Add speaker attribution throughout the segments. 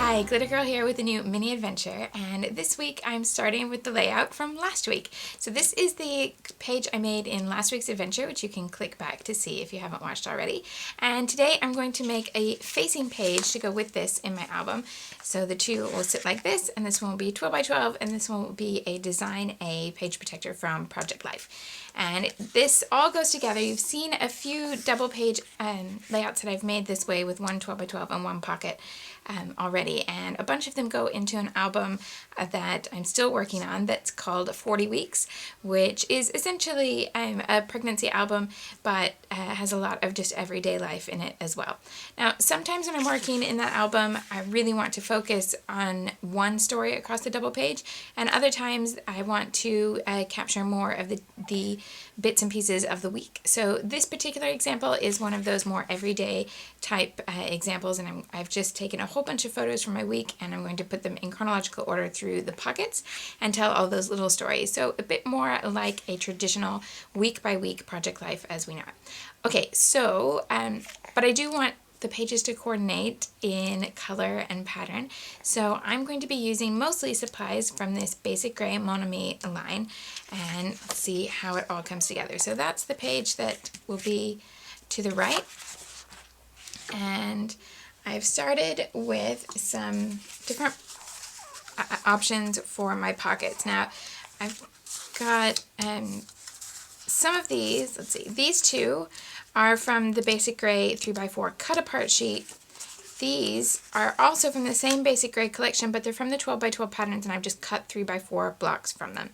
Speaker 1: Hi, Glitter Girl here with a new mini adventure, and this week I'm starting with the layout from last week. So this is the page I made in last week's adventure, which you can click back to see if you haven't watched already. And today I'm going to make a facing page to go with this in my album. So the two will sit like this, and this one will be 12 by 12, and this one will be a Design A page protector from Project Life. And this all goes together. You've seen a few double page layouts that I've made this way with one 12 by 12 and one pocket already, and a bunch of them go into an album that I'm still working on that's called 40 Weeks, which is essentially a pregnancy album, but has a lot of just everyday life in it as well. Now, sometimes when I'm working in that album, I really want to focus on one story across the double page, and other times I want to capture more of the bits and pieces of the week. So this particular example is one of those more everyday type examples, and I've just taken a whole bunch of photos from my week, and I'm going to put them in chronological order through the pockets and tell all those little stories. So a bit more like a traditional week by week Project Life as we know it. Okay, so, but I do want the pages to coordinate in color and pattern. So I'm going to be using mostly supplies from this Basic Gray Mon Ami line, and let's see how it all comes together. So that's the page that will be to the right. And I've started with some different options for my pockets. Now, I've got some of these, let's see, these two are from the Basic Gray 3x4 cut apart sheet. These are also from the same Basic Gray collection, but they're from the 12 by 12 patterns, and I've just cut 3x4 blocks from them.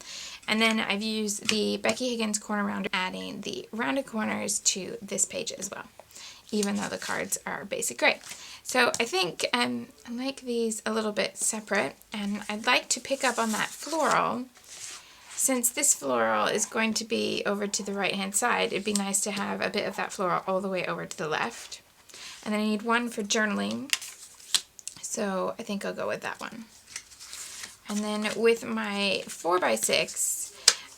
Speaker 1: And then I've used the Becky Higgins corner rounder, adding the rounded corners to this page as well, even though the cards are Basic Gray. So I think I like these a little bit separate, and I'd like to pick up on that floral. Since this floral is going to be over to the right hand side, it'd be nice to have a bit of that floral all the way over to the left. And then I need one for journaling, so I think I'll go with that one. And then with my 4x6,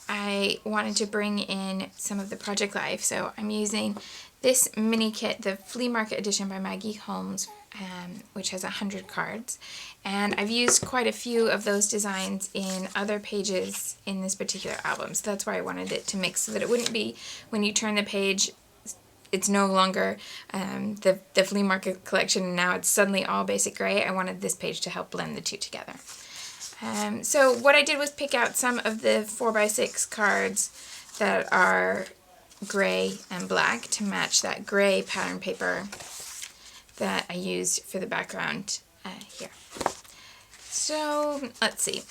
Speaker 1: I wanted to bring in some of the Project Life, so I'm using this mini kit, the Flea Market edition by Maggie Holmes, which has 100 cards. And I've used quite a few of those designs in other pages in this particular album. So that's why I wanted it to mix, so that it wouldn't be, when you turn the page, it's no longer the Flea Market collection, and now it's suddenly all Basic Gray. I wanted this page to help blend the two together. So what I did was pick out some of the 4x6 cards that are gray and black to match that gray pattern paper that I used for the background here. So let's see.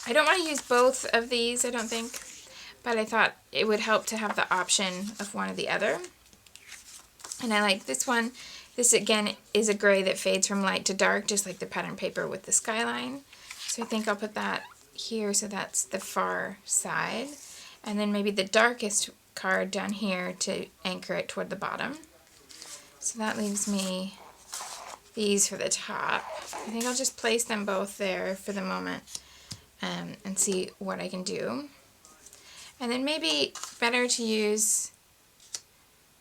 Speaker 1: I don't want to use both of these, I don't think, but I thought it would help to have the option of one or the other. And I like this one. This again is a gray that fades from light to dark, just like the pattern paper with the skyline. So I think I'll put that here, so that's the far side. And then maybe the darkest card down here to anchor it toward the bottom. So that leaves me these for the top. I think I'll just place them both there for the moment and see what I can do. And then maybe better to use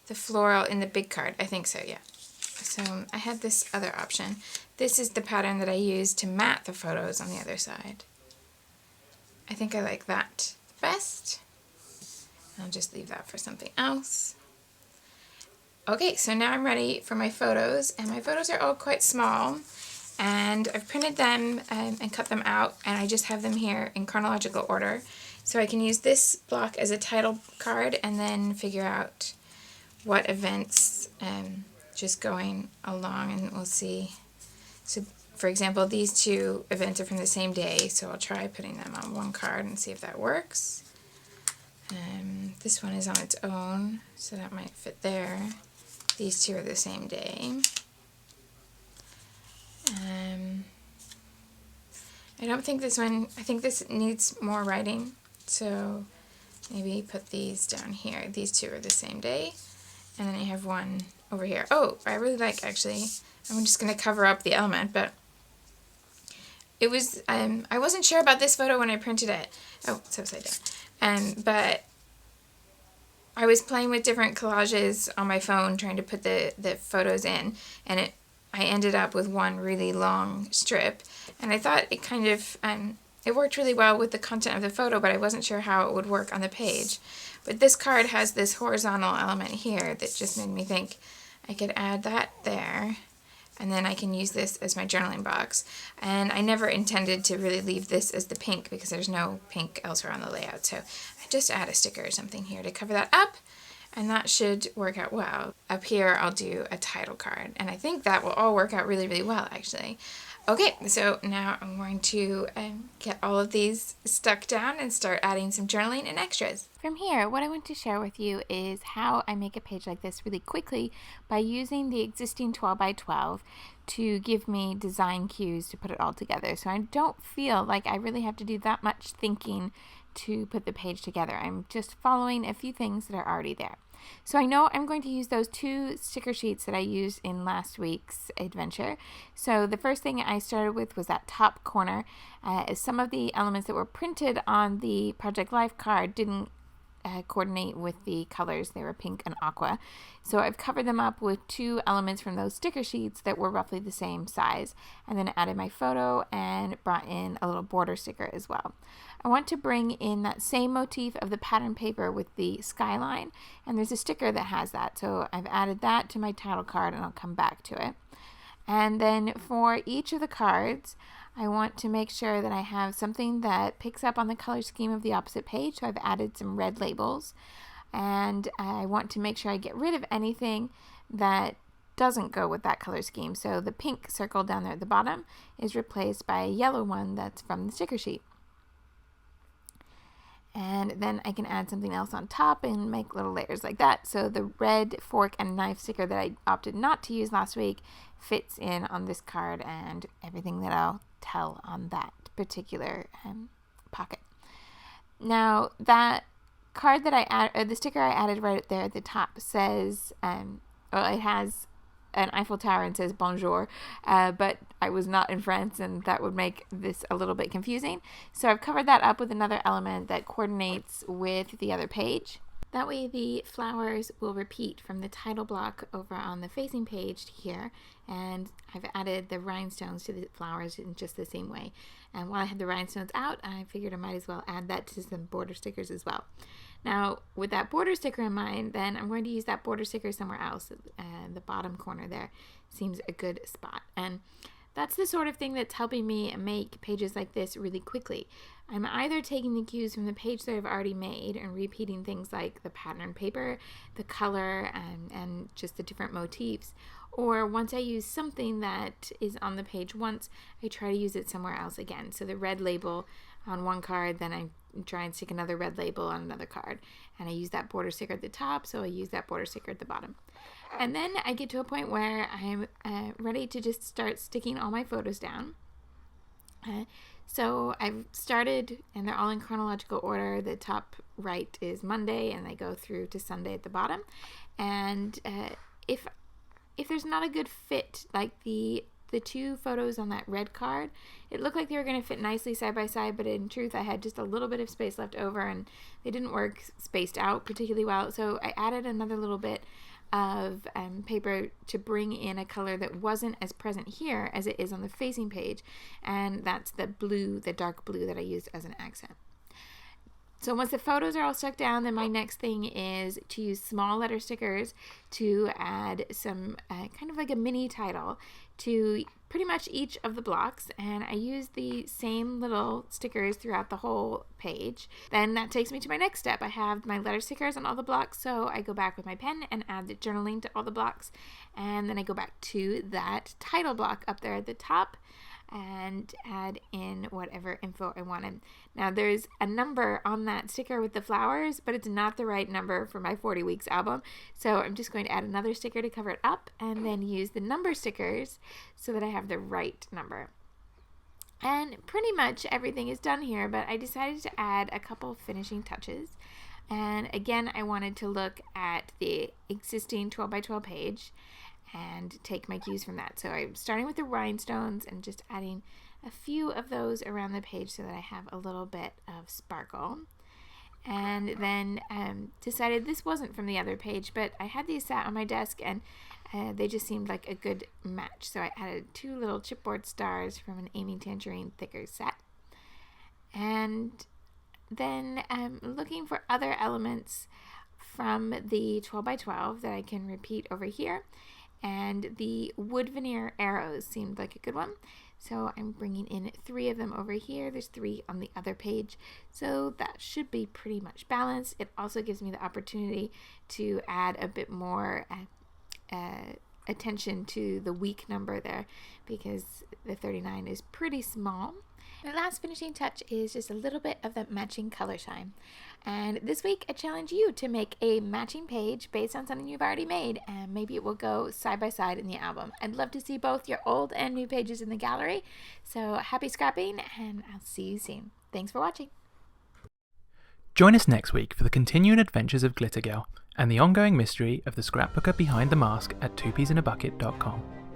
Speaker 1: the floral in the big card. I think so, yeah. So I had this other option. This is the pattern that I used to mat the photos on the other side. I think I like that best. I'll just leave that for something else. Okay, so now I'm ready for my photos, and my photos are all quite small, and I've printed them and cut them out, and I just have them here in chronological order. So I can use this block as a title card and then figure out what events just going along, and we'll see. So for example, these two events are from the same day, so I'll try putting them on one card and see if that works. This one is on its own, so that might fit there. These two are the same day. I don't think this one, I think this needs more writing, so maybe put these down here. These two are the same day. And then I have one over here. Oh, I really like, actually, I'm just going to cover up the element, but it was, I wasn't sure about this photo when I printed it. Oh, it's upside down. But I was playing with different collages on my phone, trying to put the photos in, and I ended up with one really long strip, and I thought it kind of, it worked really well with the content of the photo, but I wasn't sure how it would work on the page. But this card has this horizontal element here that just made me think I could add that there, and then I can use this as my journaling box. And I never intended to really leave this as the pink because there's no pink elsewhere on the layout, so I just add a sticker or something here to cover that up, and that should work out well. Up here I'll do a title card, and I think that will all work out really, really well actually. Okay, so now I'm going to get all of these stuck down and start adding some journaling and extras. From here, what I want to share with you is how I make a page like this really quickly by using the existing 12 by 12 to give me design cues to put it all together. So I don't feel like I really have to do that much thinking to put the page together. I'm just following a few things that are already there. So I know I'm going to use those 2 sticker sheets that I used in last week's adventure. So the first thing I started with was that top corner. Some of the elements that were printed on the Project Life card didn't coordinate with the colors. They were pink and aqua. So I've covered them up with 2 elements from those sticker sheets that were roughly the same size, and then added my photo and brought in a little border sticker as well. I want to bring in that same motif of the pattern paper with the skyline, and there's a sticker that has that, so I've added that to my title card, and I'll come back to it. And then for each of the cards, I want to make sure that I have something that picks up on the color scheme of the opposite page, so I've added some red labels. And I want to make sure I get rid of anything that doesn't go with that color scheme. So the pink circle down there at the bottom is replaced by a yellow one that's from the sticker sheet. And then I can add something else on top and make little layers like that. So the red fork and knife sticker that I opted not to use last week fits in on this card and everything that I'll tell on that particular pocket. Now that card that I add, or the sticker I added right there at the top says, well, it has an Eiffel Tower and says bonjour, but I was not in France and that would make this a little bit confusing. So I've covered that up with another element that coordinates with the other page. That way the flowers will repeat from the title block over on the facing page here, and I've added the rhinestones to the flowers in just the same way. And while I had the rhinestones out, I figured I might as well add that to some border stickers as well. Now, with that border sticker in mind, then I'm going to use that border sticker somewhere else. The bottom corner there seems a good spot. And that's the sort of thing that's helping me make pages like this really quickly. I'm either taking the cues from the page that I've already made and repeating things like the pattern paper, the color, and just the different motifs, or once I use something that is on the page once, I try to use it somewhere else again. So the red label on one card, then I try and stick another red label on another card, and I use that border sticker at the top, so I use that border sticker at the bottom. And then I get to a point where I'm ready to just start sticking all my photos down. So I've started, and they're all in chronological order. The top right is Monday, and they go through to Sunday at the bottom. And if there's not a good fit, like the 2 photos on that red card, it looked like they were going to fit nicely side by side, but in truth I had just a little bit of space left over, and they didn't work spaced out particularly well. So I added another little bit of paper to bring in a color that wasn't as present here as it is on the facing page, and that's the blue, the dark blue that I used as an accent. So once the photos are all stuck down, then my next thing is to use small letter stickers to add some kind of like a mini title to pretty much each of the blocks, and I use the same little stickers throughout the whole page. Then that takes me to my next step. I have my letter stickers on all the blocks, so I go back with my pen and add the journaling to all the blocks, and then I go back to that title block up there at the top and add in whatever info I wanted. Now there's a number on that sticker with the flowers, but it's not the right number for my 40 weeks album, so I'm just going to add another sticker to cover it up and then use the number stickers so that I have the right number. And pretty much everything is done here, but I decided to add a couple finishing touches. And again, I wanted to look at the existing 12 by 12 page and take my cues from that. So I'm starting with the rhinestones and just adding a few of those around the page so that I have a little bit of sparkle. and then decided this wasn't from the other page, but I had these sat on my desk and they just seemed like a good match. So I added 2 little chipboard stars from an Amy Tangerine thicker set. And then looking for other elements from the 12 by 12 that I can repeat over here. And the wood veneer arrows seemed like a good one. So I'm bringing in 3 of them over here. There's 3 on the other page. So that should be pretty much balanced. It also gives me the opportunity to add a bit more attention to the week number there, because the 39 is pretty small. The last finishing touch is just a little bit of that matching color shine. And this week I challenge you to make a matching page based on something you've already made, and maybe it will go side by side in the album. I'd love to see both your old and new pages in the gallery. So happy scrapping, and I'll see you soon. Thanks for watching.
Speaker 2: Join us next week for the continuing adventures of Glitter Girl and the ongoing mystery of the scrapbooker behind the mask at twopiesinAbucket.com.